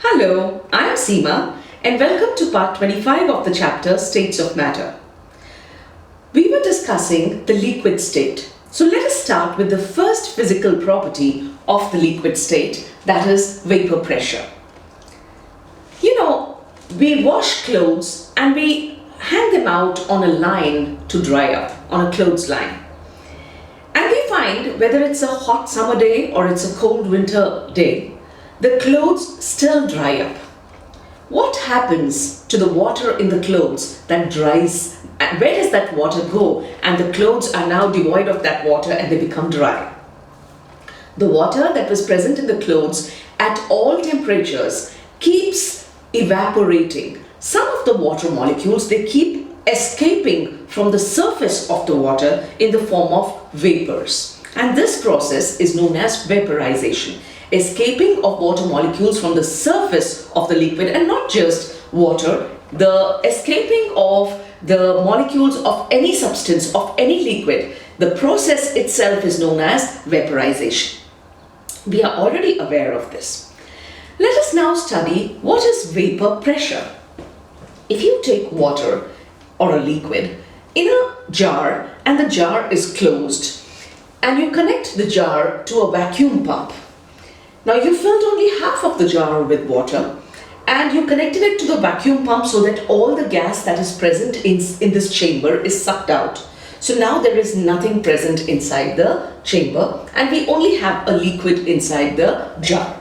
Hello, I am Seema and welcome to part 25 of the chapter States of Matter. We were discussing the liquid state. So let us start with the first physical property of the liquid state, that is vapor pressure. We wash clothes and we hang them out on a line to dry up, on a clothesline. And we find whether it's a hot summer day or it's a cold winter day, the clothes still dry up. What happens to the water in the clothes that dries? Where does that water go? And the clothes are now devoid of that water and they become dry. The water that was present in the clothes at all temperatures keeps evaporating. Some of the water molecules, they keep escaping from the surface of the water in the form of vapors. And this process is known as vaporization. Escaping of water molecules from the surface of the liquid, and not just water, the escaping of the molecules of any substance, of any liquid, the process itself is known as vaporization. We are already aware of this. Let us now study what is vapor pressure. If you take water or a liquid in a jar and the jar is closed and you connect the jar to a vacuum pump. Now you filled only half of the jar with water and you connected it to the vacuum pump so that all the gas that is present in this chamber is sucked out. So now there is nothing present inside the chamber and we only have a liquid inside the jar.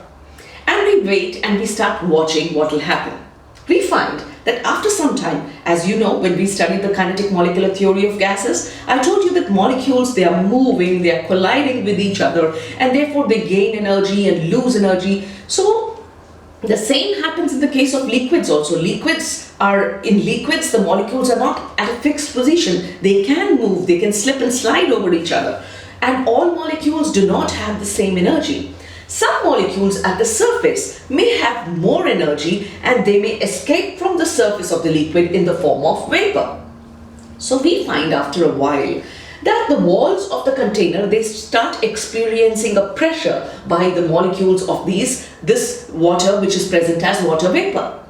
And we wait and we start watching what will happen. We find that after some time, as you know, when we studied the kinetic molecular theory of gases, I told you that molecules, they are moving, they are colliding with each other, and therefore they gain energy and lose energy. So the same happens in the case of liquids also. In liquids, the molecules are not at a fixed position. They can move, they can slip and slide over each other. And all molecules do not have the same energy. Some molecules at the surface may have more energy and they may escape from the surface of the liquid in the form of vapor. So we find after a while that the walls of the container, they start experiencing a pressure by the molecules of this water which is present as water vapor.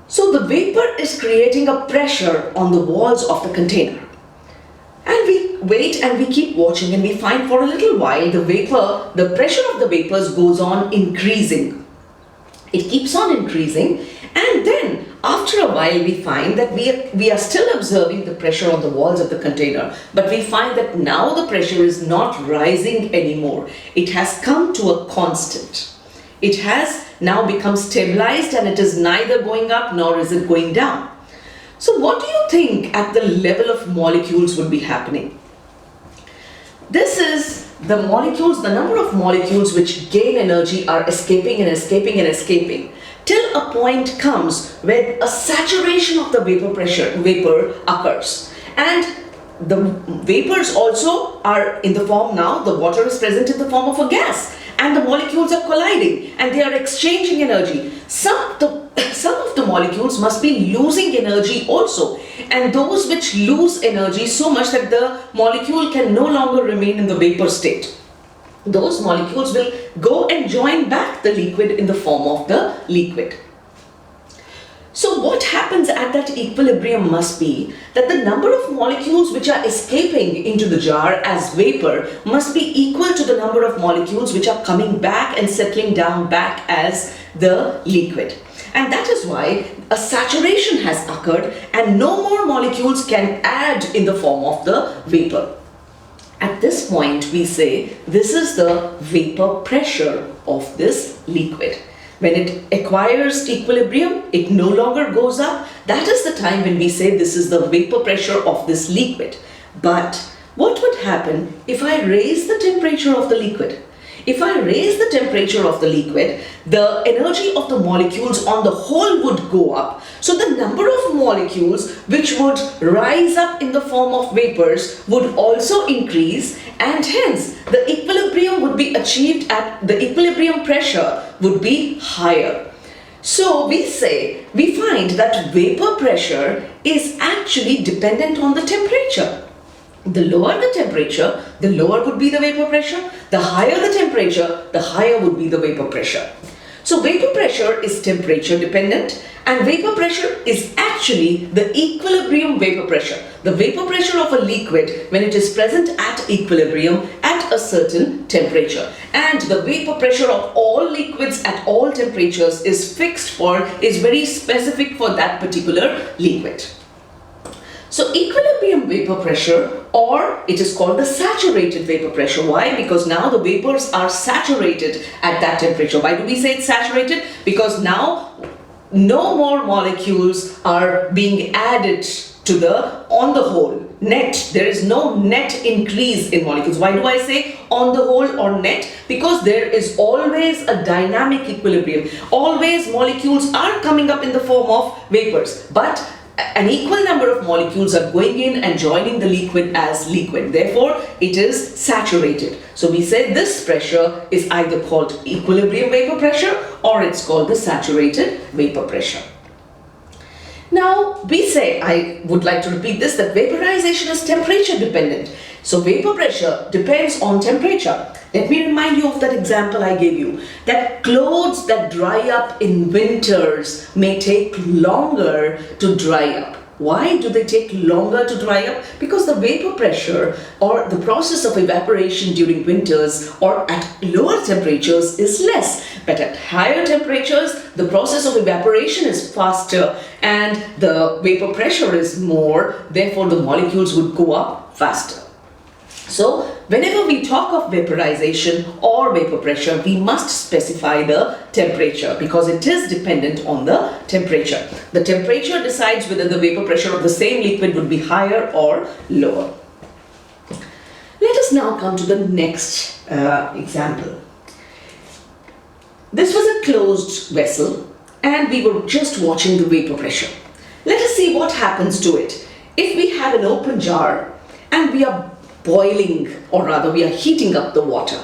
So the vapor is creating a pressure on the walls of the container. And we wait and we keep watching and we find for a little while the pressure of the vapors goes on increasing. It keeps on increasing, and then after a while we find that we are still observing the pressure on the walls of the container, but we find that now the pressure is not rising anymore. It has come to a constant. It has now become stabilized and it is neither going up nor is it going down. So what do you think at the level of molecules would be happening? This is the molecules, the number of molecules which gain energy are escaping and escaping and escaping till a point comes where a saturation of the vapor occurs. And the vapors also are in the form now, the water is present in the form of a gas and the molecules are colliding and they are exchanging energy. Some of the molecules must be losing energy also, and those which lose energy so much that the molecule can no longer remain in the vapor state, those molecules will go and join back the liquid in the form of the liquid. So what happens at that equilibrium must be that the number of molecules which are escaping into the jar as vapor must be equal to the number of molecules which are coming back and settling down back as the liquid. And that is why a saturation has occurred and no more molecules can add in the form of the vapor. At this point we say this is the vapor pressure of this liquid. When it acquires equilibrium, it no longer goes up. That is the time when we say this is the vapor pressure of this liquid. But what would happen if I raise the temperature of the liquid? If I raise the temperature of the liquid, the energy of the molecules on the whole would go up. So the number of molecules which would rise up in the form of vapors would also increase, and hence the equilibrium would be achieved at the equilibrium pressure would be higher. So we find that vapor pressure is actually dependent on the temperature. The lower the temperature, the lower would be the vapor pressure. The higher the temperature, the higher would be the vapor pressure. So vapor pressure is temperature dependent, and vapor pressure is actually the equilibrium vapor pressure. The vapor pressure of a liquid when it is present at equilibrium at a certain temperature. And the vapor pressure of all liquids at all temperatures is very specific for that particular liquid. So equilibrium vapor pressure, or it is called the saturated vapor pressure. Why? Because now the vapors are saturated at that temperature. Why do we say it's saturated? Because now no more molecules are being added to on the whole, net. There is no net increase in molecules. Why do I say on the whole or net? Because there is always a dynamic equilibrium. Always molecules are coming up in the form of vapors, but an equal number of molecules are going in and joining the liquid as liquid. Therefore, it is saturated. So we say this pressure is either called equilibrium vapor pressure or it's called the saturated vapor pressure. Now, we say, I would like to repeat this, that vaporization is temperature dependent. So vapor pressure depends on temperature. Let me remind you of that example I gave you, that clothes that dry up in winters may take longer to dry up. Why do they take longer to dry up? Because the vapor pressure or the process of evaporation during winters or at lower temperatures is less. But at higher temperatures, the process of evaporation is faster and the vapor pressure is more. Therefore, the molecules would go up faster. So, whenever we talk of vaporization or vapor pressure, we must specify the temperature because it is dependent on the temperature. The temperature decides whether the vapor pressure of the same liquid would be higher or lower. Let us now come to the next example. This was a closed vessel and we were just watching the vapor pressure. Let us see what happens to it. If we have an open jar and we are boiling, or rather we are heating up the water.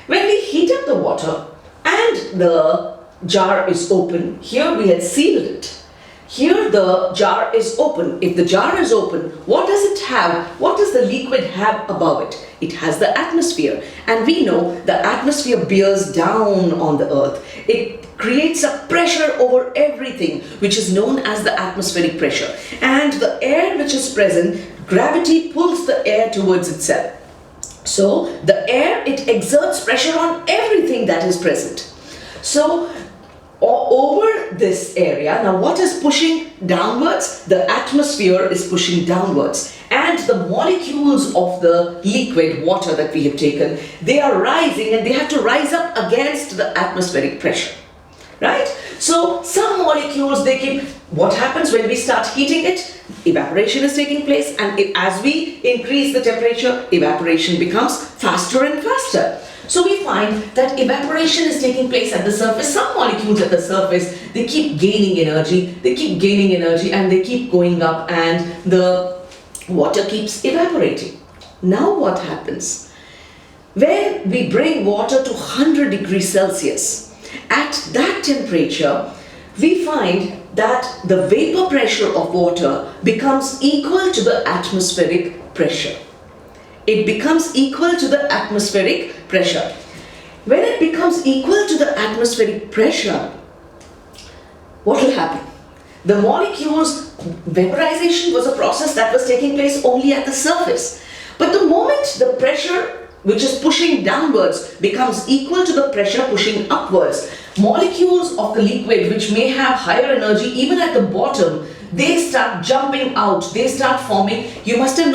When we heat up the water and the jar is open, here we had sealed it. Here the jar is open. If the jar is open, what does it have? What does the liquid have above it? It has the atmosphere. And we know the atmosphere bears down on the earth. It creates a pressure over everything, which is known as the atmospheric pressure. And the air which is present, gravity pulls the air towards itself. So the air, it exerts pressure on everything that is present. So over this area, now what is pushing downwards? The atmosphere is pushing downwards. And the molecules of the liquid water that we have taken, they are rising and they have to rise up against the atmospheric pressure. Right? So some molecules, what happens when we start heating it? Evaporation is taking place, and as we increase the temperature, evaporation becomes faster and faster. So we find that evaporation is taking place at the surface. Some molecules at the surface, they keep gaining energy, and they keep going up and the water keeps evaporating. Now what happens? When we bring water to 100 degrees Celsius, at that temperature, we find that the vapor pressure of water becomes equal to the atmospheric pressure. It becomes equal to the atmospheric pressure. When it becomes equal to the atmospheric pressure, what will happen? The molecules, vaporization was a process that was taking place only at the surface. But the moment the pressure which is pushing downwards becomes equal to the pressure pushing upwards, molecules of the liquid which may have higher energy even at the bottom, they start jumping out, they start forming. You must have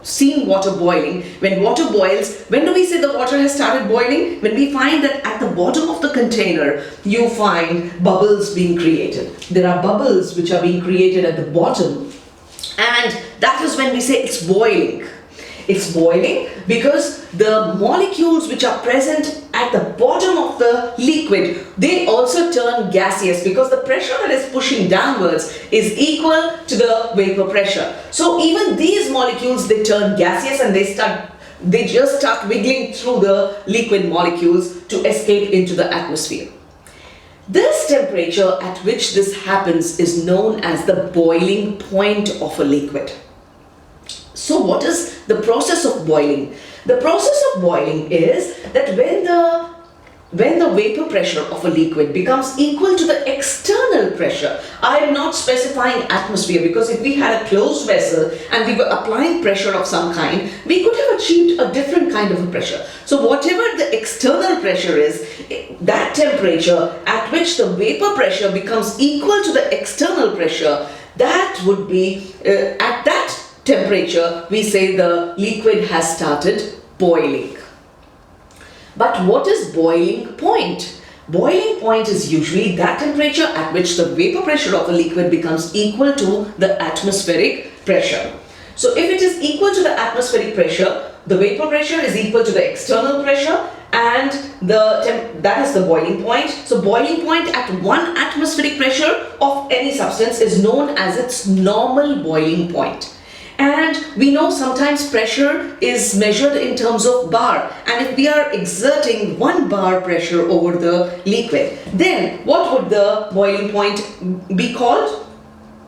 seen water boiling. When water boils, when do we say the water has started boiling? When we find that at the bottom of the container, you find bubbles being created. There are bubbles which are being created at the bottom, and that is when we say it's boiling. It's boiling because the molecules which are present at the bottom of the liquid, they also turn gaseous because the pressure that is pushing downwards is equal to the vapor pressure. So even these molecules, they turn gaseous and they just start wiggling through the liquid molecules to escape into the atmosphere. This temperature at which this happens is known as the boiling point of a liquid. So what is the process of boiling? The process of boiling is that when the when the vapor pressure of a liquid becomes equal to the external pressure. I am not specifying atmosphere, because if we had a closed vessel and we were applying pressure of some kind, we could have achieved a different kind of a pressure. So whatever the external pressure is, that temperature at which the vapor pressure becomes equal to the external pressure, that would be, at that temperature, we say the liquid has started boiling. But what is boiling point? Boiling point is usually that temperature at which the vapor pressure of a liquid becomes equal to the atmospheric pressure. So if it is equal to the atmospheric pressure, the vapor pressure is equal to the external pressure, and that is the boiling point. So boiling point at 1 atmospheric pressure of any substance is known as its normal boiling point. And we know sometimes pressure is measured in terms of bar, and if we are exerting 1 bar pressure over the liquid, then what would the boiling point be called?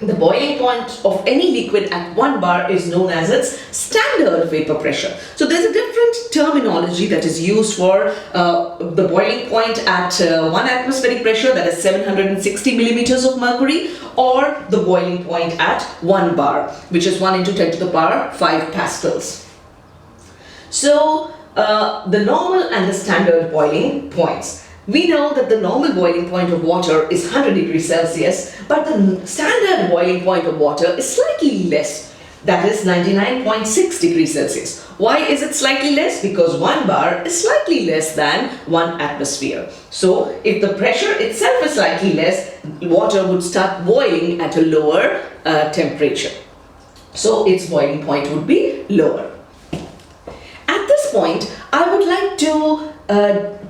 The boiling point of any liquid at 1 bar is known as its standard vapor pressure. So there's a different terminology that is used for the boiling point at 1 atmospheric pressure, that is 760 millimeters of mercury, or the boiling point at 1 bar, which is 1 into 10 to the power 5 pascals. So the normal and the standard boiling points. We know that the normal boiling point of water is 100 degrees Celsius, but the standard boiling point of water is slightly less, that is 99.6 degrees Celsius. Why is it slightly less? Because 1 bar is slightly less than 1 atmosphere. So if the pressure itself is slightly less, water would start boiling at a lower temperature. So its boiling point would be lower. At this point, I would like to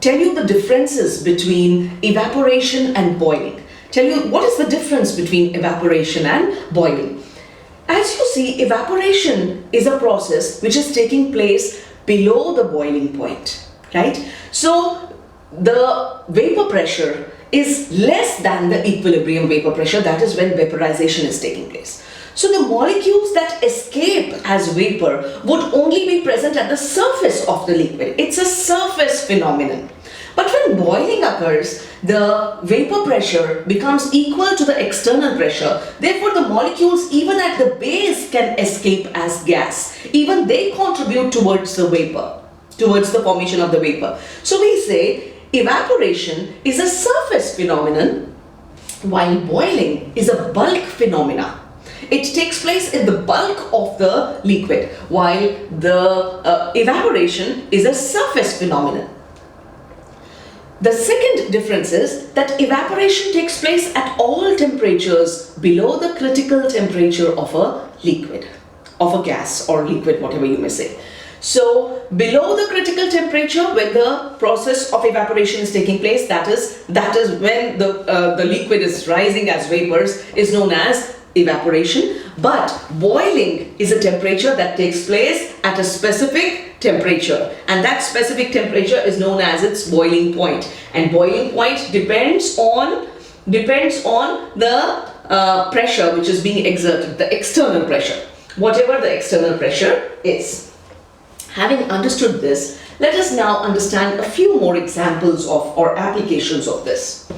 tell you the differences between evaporation and boiling. Tell you what is the difference between evaporation and boiling. As you see, evaporation is a process which is taking place below the boiling point, right? So the vapor pressure is less than the equilibrium vapor pressure, that is when vaporization is taking place. So the molecules that escape as vapor would only be present at the surface of the liquid. It's a surface phenomenon. But when boiling occurs, the vapor pressure becomes equal to the external pressure. Therefore, the molecules even at the base can escape as gas. Even they contribute towards the vapor, towards the formation of the vapor. So we say evaporation is a surface phenomenon, while boiling is a bulk phenomena. It takes place in the bulk of the liquid, while the evaporation is a surface phenomenon. The second difference is that evaporation takes place at all temperatures below the critical temperature of a liquid, of a gas or liquid, whatever you may say. So below the critical temperature, when the process of evaporation is taking place, that is when the liquid is rising as vapors, is known as evaporation. But boiling is a temperature that takes place at a specific temperature, and that specific temperature is known as its boiling point. And boiling point depends on the pressure which is being exerted, the external pressure, whatever the external pressure is. Having understood this, let us now understand a few more examples of or applications of this.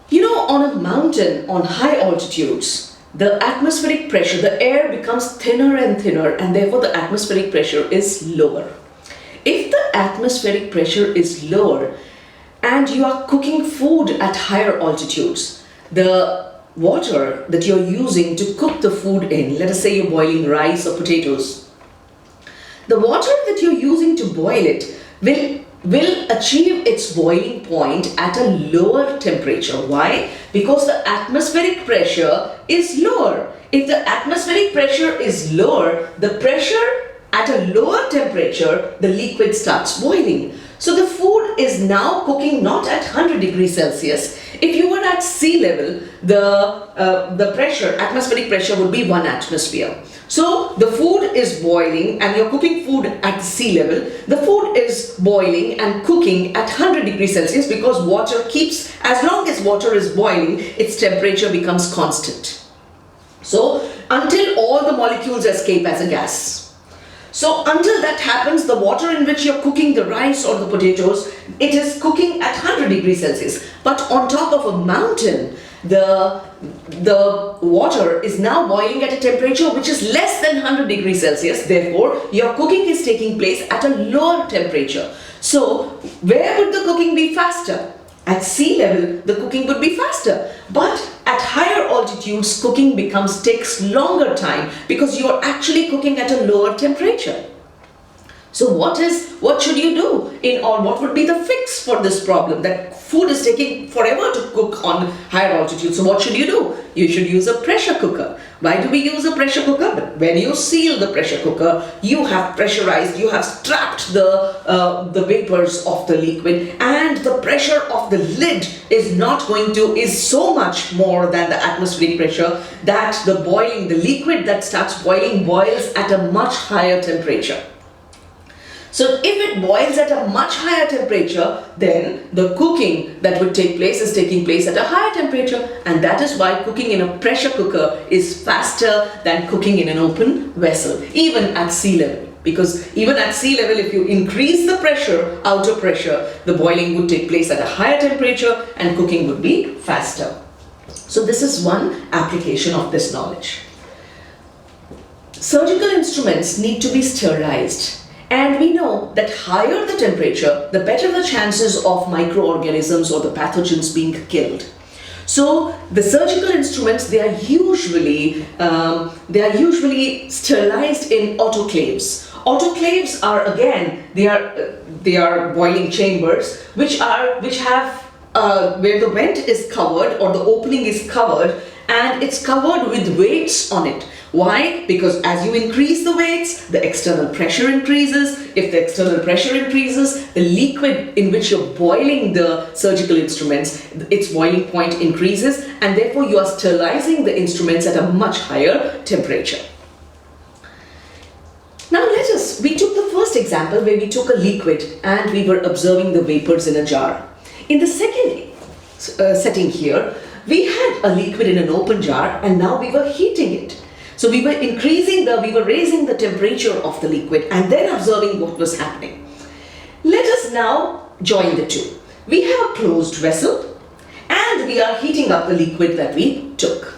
You know, on a mountain, on high altitudes, the atmospheric pressure, the air becomes thinner and thinner, and therefore the atmospheric pressure is lower. If the atmospheric pressure is lower and you are cooking food at higher altitudes, the water that you're using to cook the food in, let us say you're boiling rice or potatoes, the water that you're using to boil it will achieve its boiling point at a lower temperature. Why? Because the atmospheric pressure is lower. If the atmospheric pressure is lower, the pressure at a lower temperature, the liquid starts boiling. So the food is now cooking not at 100 degrees Celsius. If you were at sea level, the pressure, atmospheric pressure would be 1 atmosphere. So the food is boiling and you're cooking food at sea level. The food is boiling and cooking at 100 degrees Celsius because water keeps, as long as water is boiling, its temperature becomes constant. So until all the molecules escape as a gas. So until that happens, the water in which you're cooking the rice or the potatoes, it is cooking at 100 degrees Celsius. But on top of a mountain, the water is now boiling at a temperature which is less than 100 degrees Celsius. Therefore, your cooking is taking place at a lower temperature. So, where would the cooking be faster? At sea level, the cooking would be faster. But at higher altitudes, cooking takes longer time because you are actually cooking at a lower temperature. So what should you do or what would be the fix for this problem that food is taking forever to cook on higher altitude? So what should you do? You should use a pressure cooker. Why do we use a pressure cooker? When you seal the pressure cooker, you have pressurized, you have trapped the vapors of the liquid, and the pressure of the lid is so much more than the atmospheric pressure that the liquid that starts boils at a much higher temperature. So if it boils at a much higher temperature, then the cooking that would take place is taking place at a higher temperature, and that is why cooking in a pressure cooker is faster than cooking in an open vessel, even at sea level. Because even at sea level, if you increase the pressure, outer pressure, the boiling would take place at a higher temperature and cooking would be faster. So this is one application of this knowledge. Surgical instruments need to be sterilized. And we know that higher the temperature, the better the chances of microorganisms or the pathogens being killed. So the surgical instruments, they are usually sterilized in autoclaves. Autoclaves are, again, they are boiling chambers which have where the vent is covered or the opening is covered, and it's covered with weights on it. Why? Because as you increase the weights, the external pressure increases. If the external pressure increases, the liquid in which you're boiling the surgical instruments, its boiling point increases, and therefore you are sterilizing the instruments at a much higher temperature. Now we took the first example where we took a liquid and we were observing the vapors in a jar. In the second setting here, we had a liquid in an open jar and now we were heating it. So we were raising the temperature of the liquid and then observing what was happening. Let us now join the two. We have a closed vessel and we are heating up the liquid that we took.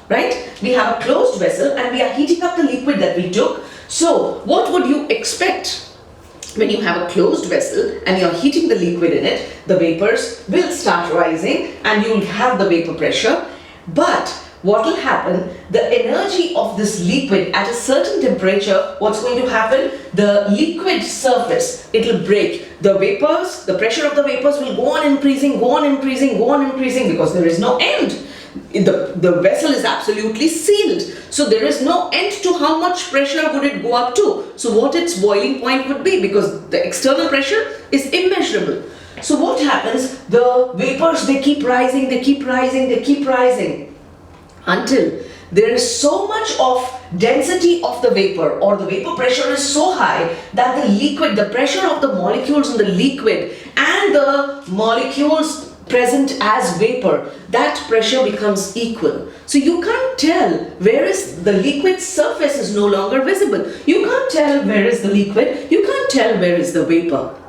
Right? We have a closed vessel and we are heating up the liquid that we took. So what would you expect? When you have a closed vessel and you are heating the liquid in it, the vapors will start rising and you will have the vapor pressure. But what will happen? The energy of this liquid at a certain temperature, what's going to happen? The liquid surface, it will break. The vapors, the pressure of the vapors will go on increasing because there is no end. The vessel is absolutely sealed. So there is no end to how much pressure would it go up to. So what its boiling point would be, because the external pressure is immeasurable. So what happens? The vapors, they keep rising until there is so much of density of the vapor, or the vapor pressure is so high that the pressure of the molecules in the liquid and the molecules present as vapor, that pressure becomes equal. So you can't tell where is the liquid surface is no longer visible. You can't tell where is the liquid, you can't tell where is the vapor.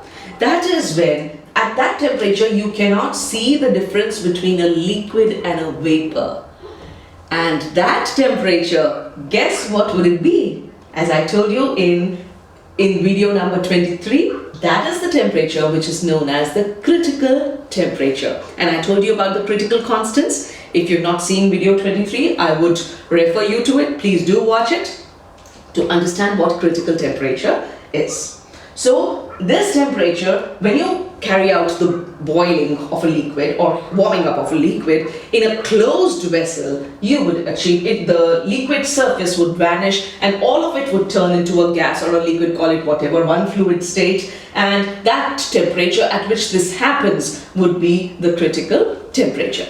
That is when at that temperature you cannot see the difference between a liquid and a vapor. And that temperature, guess what would it be? As I told you in video number 23, that is the temperature which is known as the critical temperature. And I told you about the critical constants. If you've not seen video 23, I would refer you to it. Please do watch it to understand what critical temperature is. So this temperature, when you carry out the boiling of a liquid or warming up of a liquid in a closed vessel, you would achieve it. The liquid surface would vanish and all of it would turn into a gas or a liquid, call it whatever, one fluid state, and that temperature at which this happens would be the critical temperature.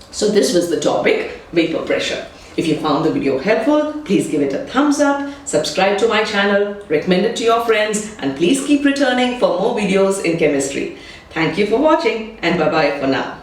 So this was the topic, vapor pressure. If you found the video helpful, please give it a thumbs up, subscribe to my channel, recommend it to your friends, and please keep returning for more videos in chemistry. Thank you for watching, and bye-bye for now.